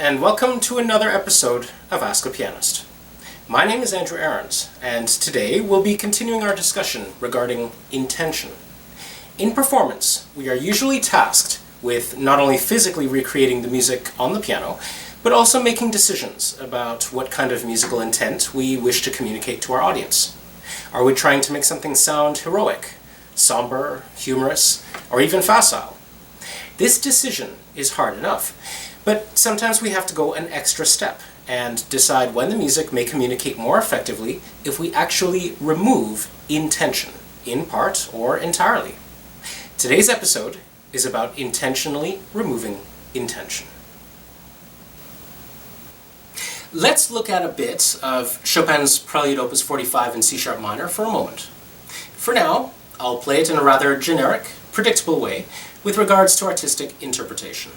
and welcome to another episode of Ask a Pianist. My name is Andrew Aarons, and today we'll be continuing our discussion regarding intention. In performance, we are usually tasked with not only physically recreating the music on the piano, but also making decisions about what kind of musical intent we wish to communicate to our audience. Are we trying to make something sound heroic, somber, humorous, or even facile? This decision is hard enough, but sometimes we have to go an extra step and decide when the music may communicate more effectively if we actually remove intention, in part or entirely. Today's episode is about intentionally removing intention. Let's look at a bit of Chopin's Prelude Op. 45 in C# minor for a moment. For now, I'll play it in a rather generic, predictable way with regards to artistic interpretation.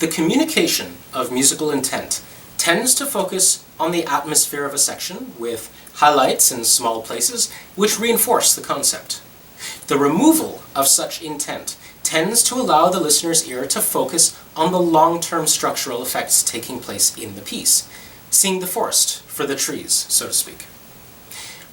The communication of musical intent tends to focus on the atmosphere of a section with highlights in small places which reinforce the concept. The removal of such intent tends to allow the listener's ear to focus on the long-term structural effects taking place in the piece, seeing the forest for the trees, so to speak.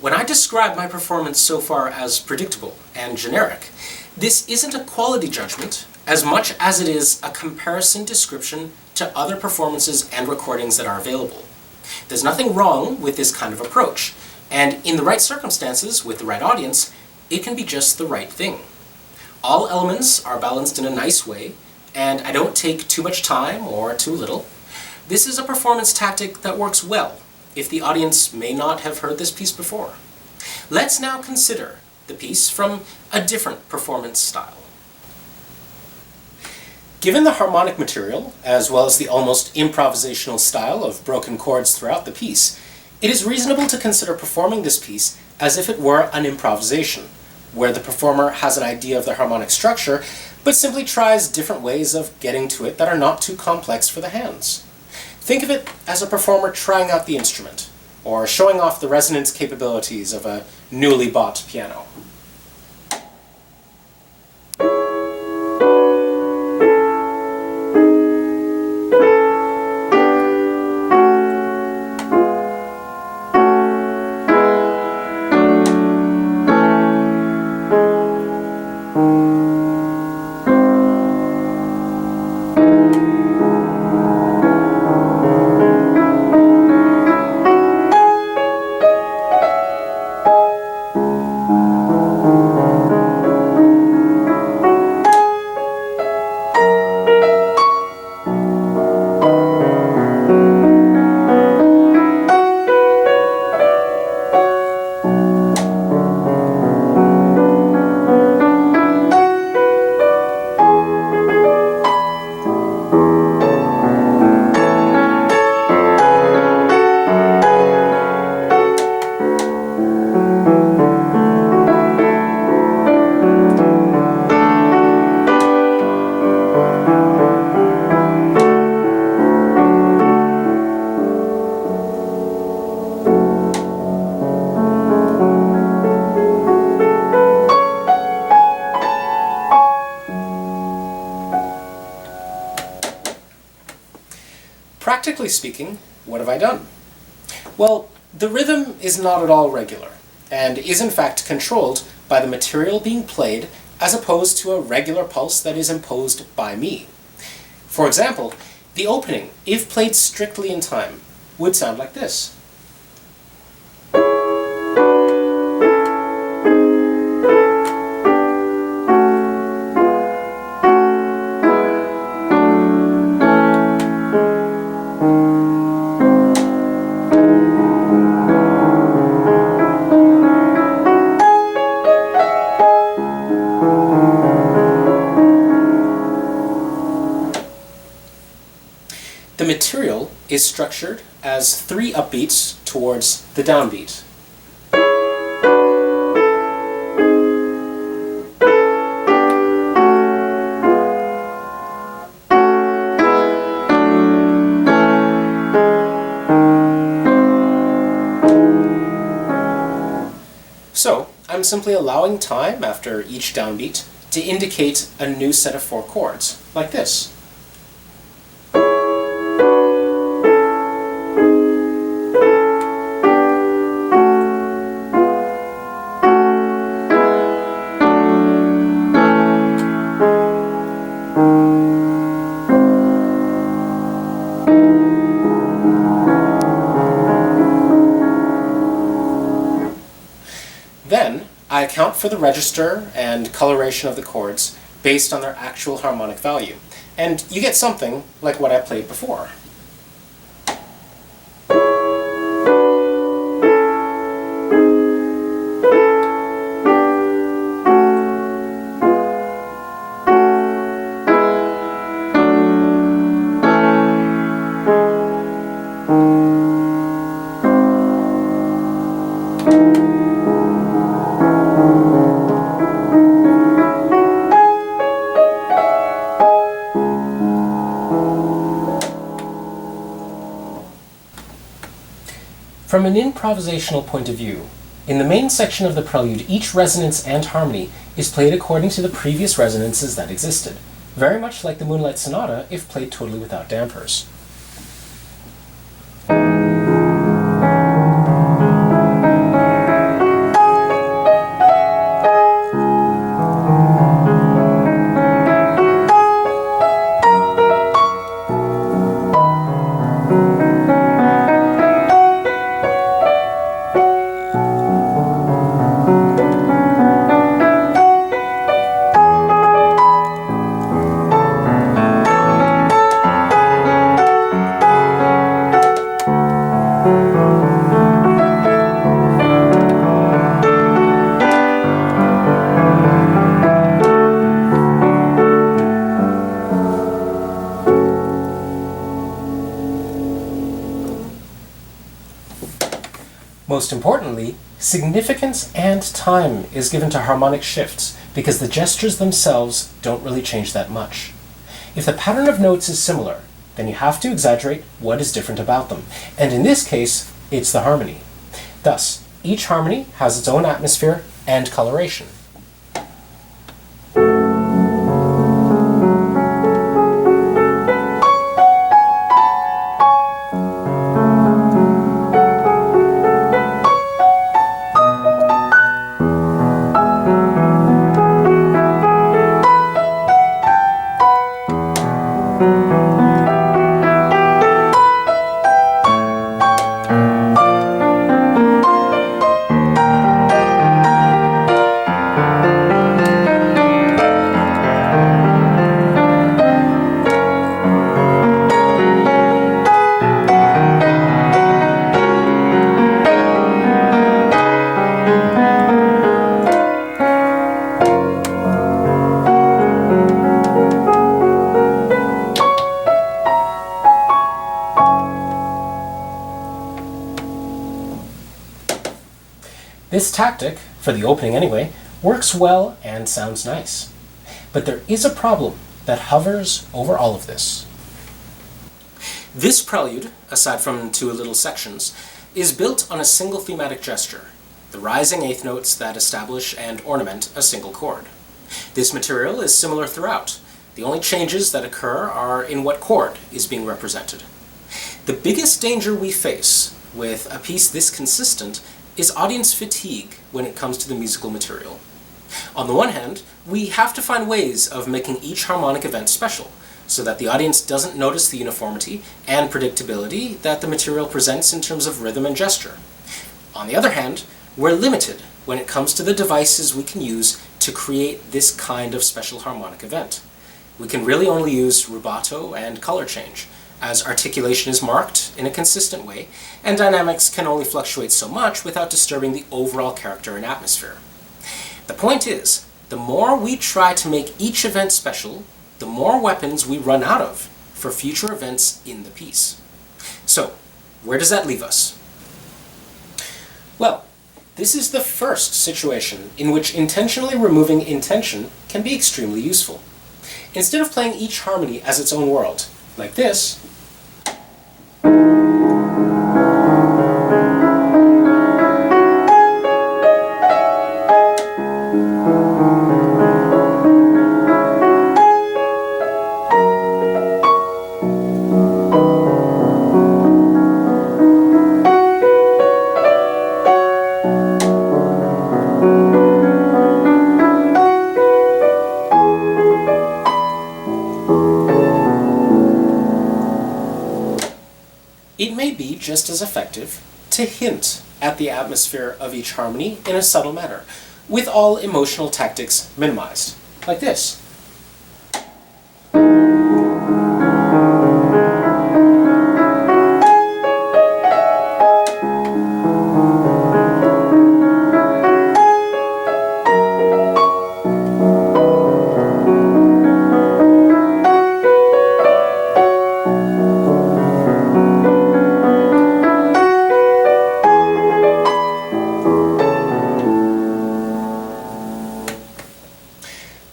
When I describe my performance so far as predictable and generic, this isn't a quality judgment as much as it is a comparison description to other performances and recordings that are available. There's nothing wrong with this kind of approach, and in the right circumstances, with the right audience, it can be just the right thing. All elements are balanced in a nice way, and I don't take too much time or too little. This is a performance tactic that works well if the audience may not have heard this piece before. Let's now consider the piece from a different performance style. Given the harmonic material, as well as the almost improvisational style of broken chords throughout the piece, it is reasonable to consider performing this piece as if it were an improvisation, where the performer has an idea of the harmonic structure, but simply tries different ways of getting to it that are not too complex for the hands. Think of it as a performer trying out the instrument, or showing off the resonance capabilities of a newly bought piano. Practically speaking, what have I done? Well, the rhythm is not at all regular, and is in fact controlled by the material being played as opposed to a regular pulse that is imposed by me. For example, the opening, if played strictly in time, would sound like this. The material is structured as 3 upbeats towards the downbeat. So, I'm simply allowing time after each downbeat to indicate a new set of 4 chords, like this. Then, I account for the register and coloration of the chords based on their actual harmonic value, and you get something like what I played before. From an improvisational point of view, in the main section of the prelude, each resonance and harmony is played according to the previous resonances that existed, very much like the Moonlight Sonata if played totally without dampers. Most importantly, significance and time is given to harmonic shifts because the gestures themselves don't really change that much. If the pattern of notes is similar, then you have to exaggerate what is different about them, and in this case, it's the harmony. Thus, each harmony has its own atmosphere and coloration. This tactic, for the opening anyway, works well and sounds nice. But there is a problem that hovers over all of this. This prelude, aside from 2 little sections, is built on a single thematic gesture, the rising eighth notes that establish and ornament a single chord. This material is similar throughout. The only changes that occur are in what chord is being represented. The biggest danger we face with a piece this consistent is audience fatigue when it comes to the musical material. On the one hand, we have to find ways of making each harmonic event special, so that the audience doesn't notice the uniformity and predictability that the material presents in terms of rhythm and gesture. On the other hand, we're limited when it comes to the devices we can use to create this kind of special harmonic event. We can really only use rubato and color change, as articulation is marked in a consistent way, and dynamics can only fluctuate so much without disturbing the overall character and atmosphere. The point is, the more we try to make each event special, the more weapons we run out of for future events in the piece. So, where does that leave us? Well, this is the first situation in which intentionally removing intention can be extremely useful. Instead of playing each harmony as its own world, like this, it may be just as effective to hint at the atmosphere of each harmony in a subtle manner, with all emotional tactics minimized, like this.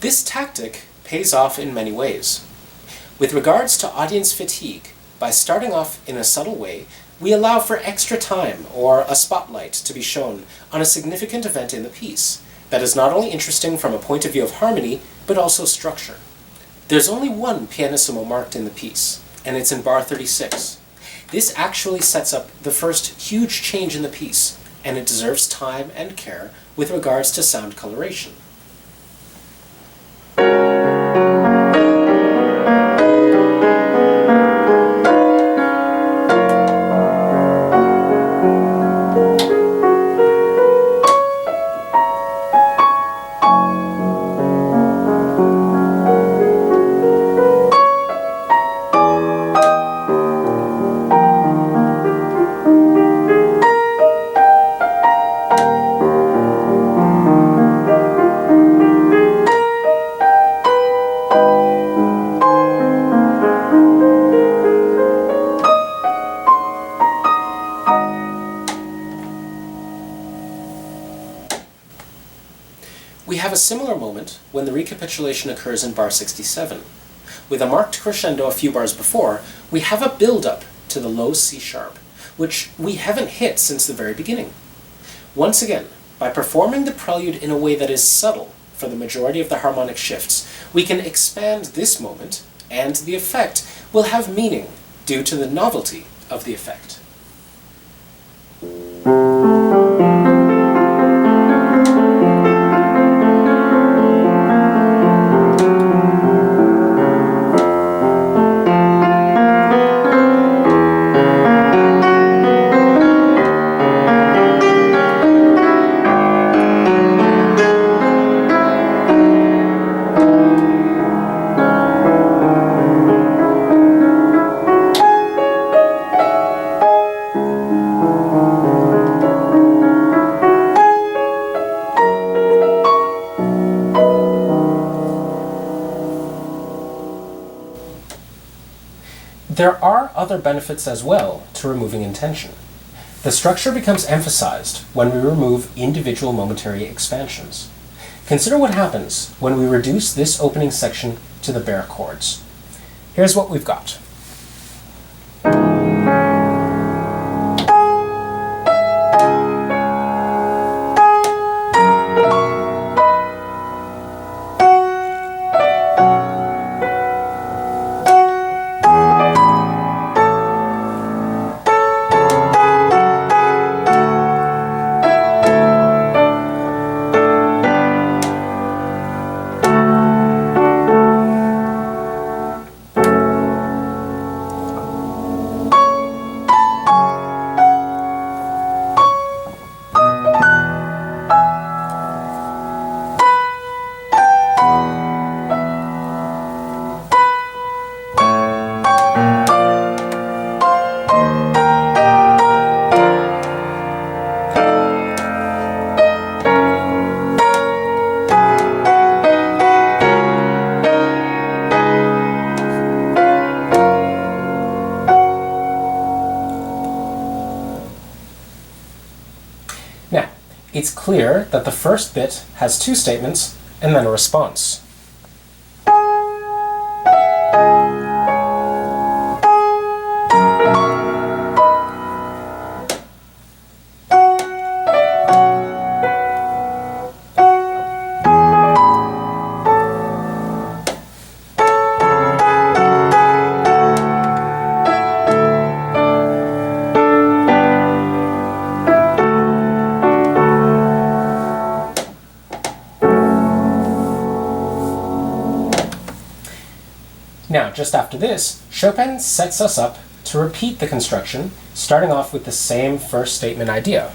This tactic pays off in many ways. With regards to audience fatigue, by starting off in a subtle way, we allow for extra time or a spotlight to be shown on a significant event in the piece that is not only interesting from a point of view of harmony, but also structure. There's only one pianissimo marked in the piece, and it's in bar 36. This actually sets up the first huge change in the piece, and it deserves time and care with regards to sound coloration. We have a similar moment when the recapitulation occurs in bar 67. With a marked crescendo a few bars before, we have a build-up to the low C sharp, which we haven't hit since the very beginning. Once again, by performing the prelude in a way that is subtle for the majority of the harmonic shifts, we can expand this moment, and the effect will have meaning due to the novelty of the effect. There are other benefits as well to removing intention. The structure becomes emphasized when we remove individual momentary expansions. Consider what happens when we reduce this opening section to the bare chords. Here's what we've got. it's clear that the first bit has two statements and then a response. Now, just after this, Chopin sets us up to repeat the construction, starting off with the same first statement idea.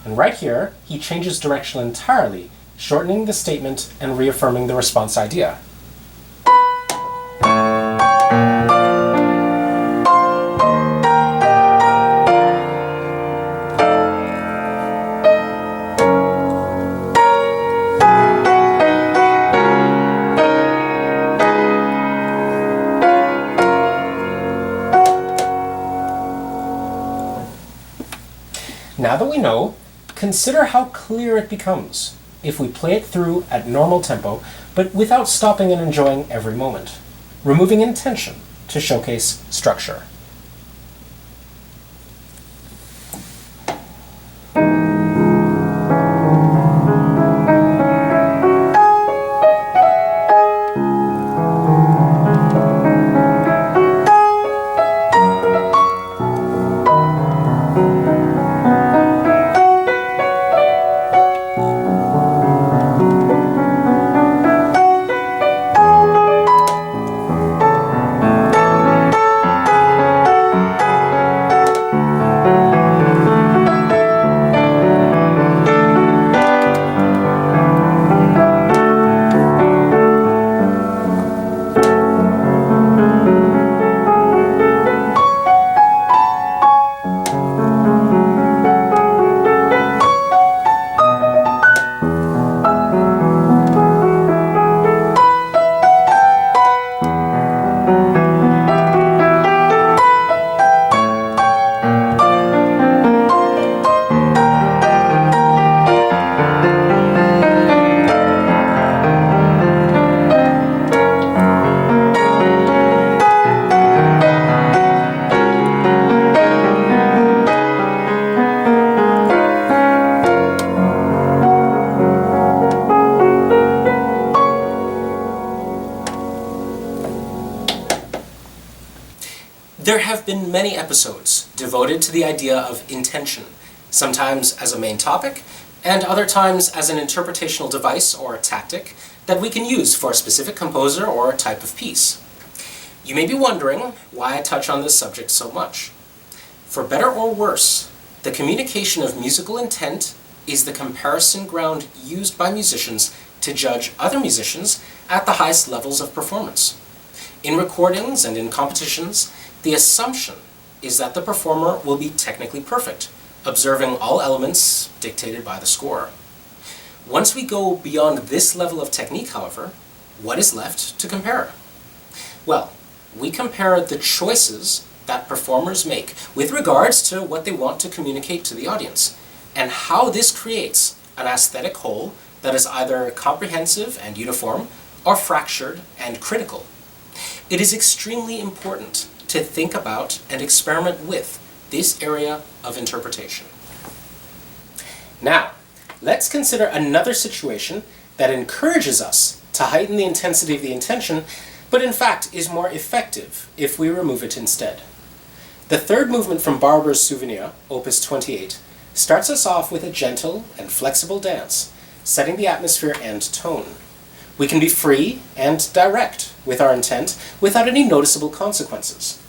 And right here, he changes direction entirely, shortening the statement and reaffirming the response idea. Now that we know, consider how clear it becomes if we play it through at normal tempo, but without stopping and enjoying every moment, removing intention to showcase structure. There have been many episodes devoted to the idea of intention, sometimes as a main topic, and other times as an interpretational device or tactic that we can use for a specific composer or type of piece. You may be wondering why I touch on this subject so much. For better or worse, the communication of musical intent is the comparison ground used by musicians to judge other musicians at the highest levels of performance. In recordings and in competitions, the assumption is that the performer will be technically perfect, observing all elements dictated by the score. Once we go beyond this level of technique, however, what is left to compare? Well, we compare the choices that performers make with regards to what they want to communicate to the audience, and how this creates an aesthetic whole that is either comprehensive and uniform, or fractured and critical. It is extremely important to think about and experiment with this area of interpretation. Now, let's consider another situation that encourages us to heighten the intensity of the intention, but in fact is more effective if we remove it instead. The third movement from Barber's Souvenirs, Opus 28, starts us off with a gentle and flexible dance, setting the atmosphere and tone. We can be free and direct with our intent without any noticeable consequences.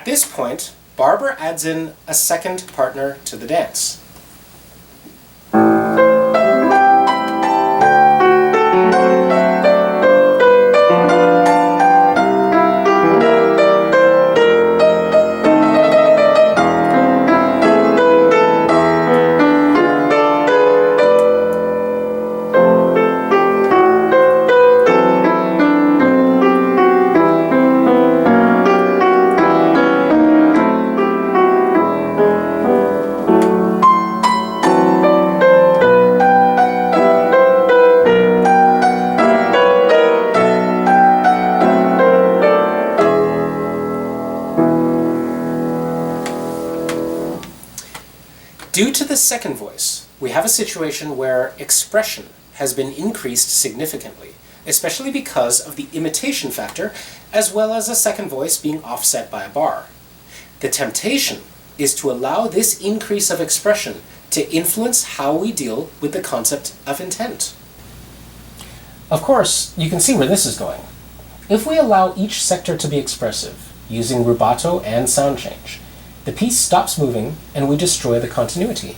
At this point, Barber adds in a second partner to the dance. Due to the second voice, we have a situation where expression has been increased significantly, especially because of the imitation factor, as well as a second voice being offset by a bar. The temptation is to allow this increase of expression to influence how we deal with the concept of intent. Of course, you can see where this is going. If we allow each sector to be expressive, using rubato and sound change, the piece stops moving and we destroy the continuity.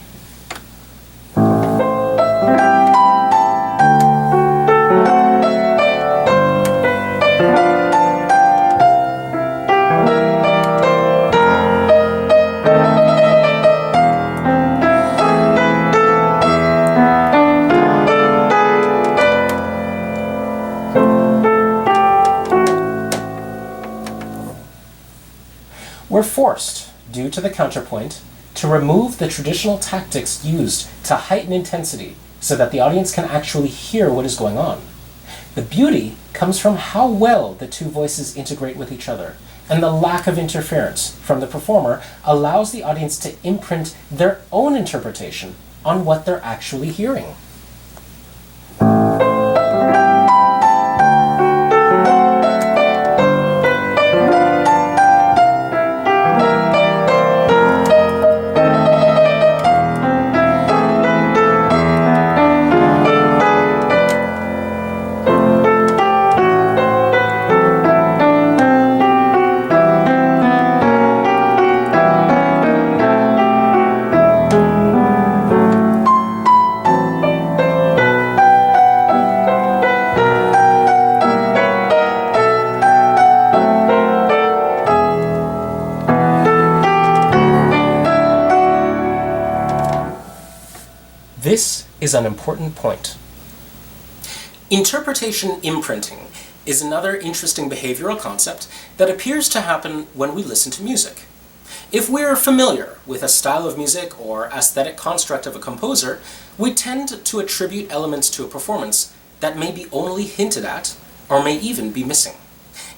We're forced, due to the counterpoint, to remove the traditional tactics used to heighten intensity so that the audience can actually hear what is going on. The beauty comes from how well the two voices integrate with each other, and the lack of interference from the performer allows the audience to imprint their own interpretation on what they're actually hearing. This is an important point. Interpretation imprinting is another interesting behavioral concept that appears to happen when we listen to music. If we're familiar with a style of music or aesthetic construct of a composer, we tend to attribute elements to a performance that may be only hinted at or may even be missing.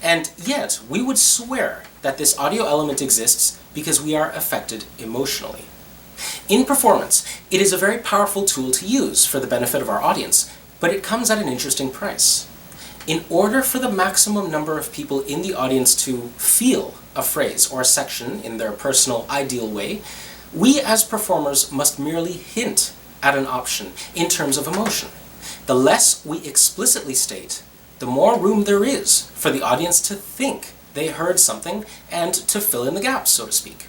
And yet, we would swear that this audio element exists because we are affected emotionally. In performance, it is a very powerful tool to use for the benefit of our audience, but it comes at an interesting price. In order for the maximum number of people in the audience to feel a phrase or a section in their personal ideal way, we as performers must merely hint at an option in terms of emotion. The less we explicitly state, the more room there is for the audience to think they heard something and to fill in the gaps, so to speak.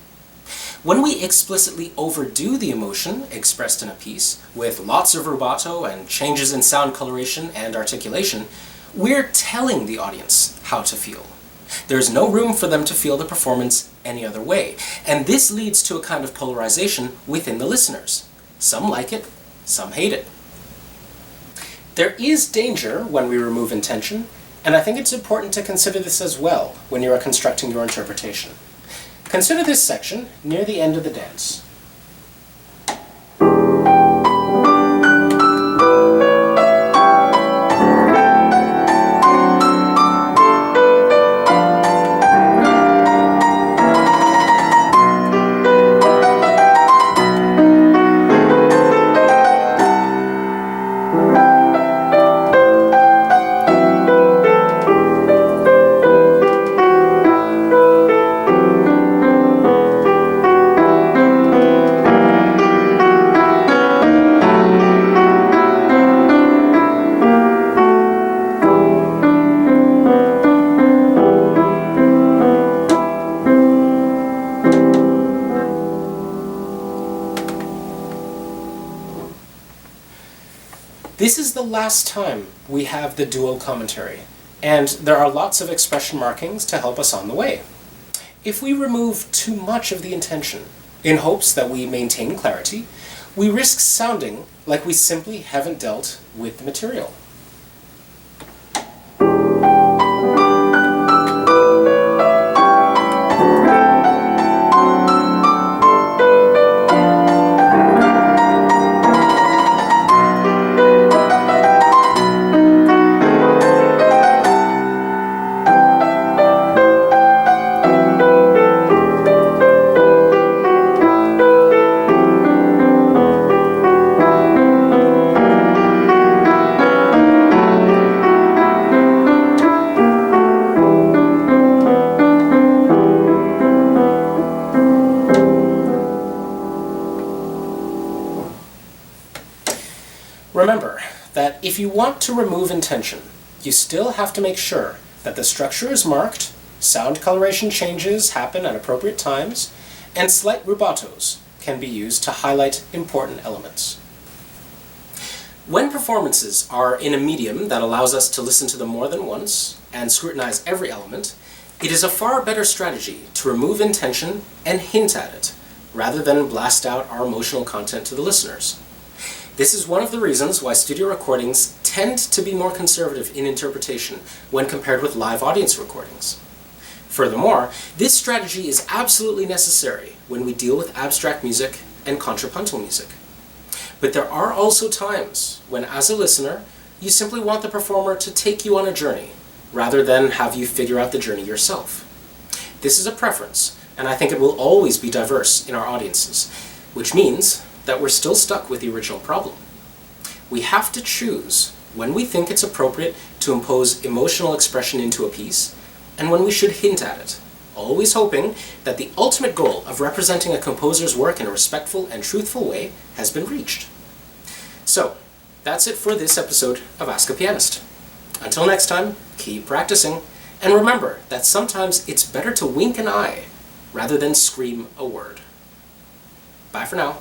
When we explicitly overdo the emotion expressed in a piece, with lots of rubato and changes in sound coloration and articulation, we're telling the audience how to feel. There's no room for them to feel the performance any other way, and this leads to a kind of polarization within the listeners. Some like it, some hate it. There is danger when we remove intention, and I think it's important to consider this as well when you are constructing your interpretation. Consider this section near the end of the dance. This is the last time we have the dual commentary, and there are lots of expression markings to help us on the way. If we remove too much of the intention, in hopes that we maintain clarity, we risk sounding like we simply haven't dealt with the material. Remember that if you want to remove intention, you still have to make sure that the structure is marked, sound coloration changes happen at appropriate times, and slight rubatos can be used to highlight important elements. When performances are in a medium that allows us to listen to them more than once and scrutinize every element, it is a far better strategy to remove intention and hint at it, rather than blast out our emotional content to the listeners. This is one of the reasons why studio recordings tend to be more conservative in interpretation when compared with live audience recordings. Furthermore, this strategy is absolutely necessary when we deal with abstract music and contrapuntal music. But there are also times when, as a listener, you simply want the performer to take you on a journey, rather than have you figure out the journey yourself. This is a preference, and I think it will always be diverse in our audiences, which means that we're still stuck with the original problem. We have to choose when we think it's appropriate to impose emotional expression into a piece, and when we should hint at it, always hoping that the ultimate goal of representing a composer's work in a respectful and truthful way has been reached. So, that's it for this episode of Ask a Pianist. Until next time, keep practicing, and remember that sometimes it's better to wink an eye rather than scream a word. Bye for now.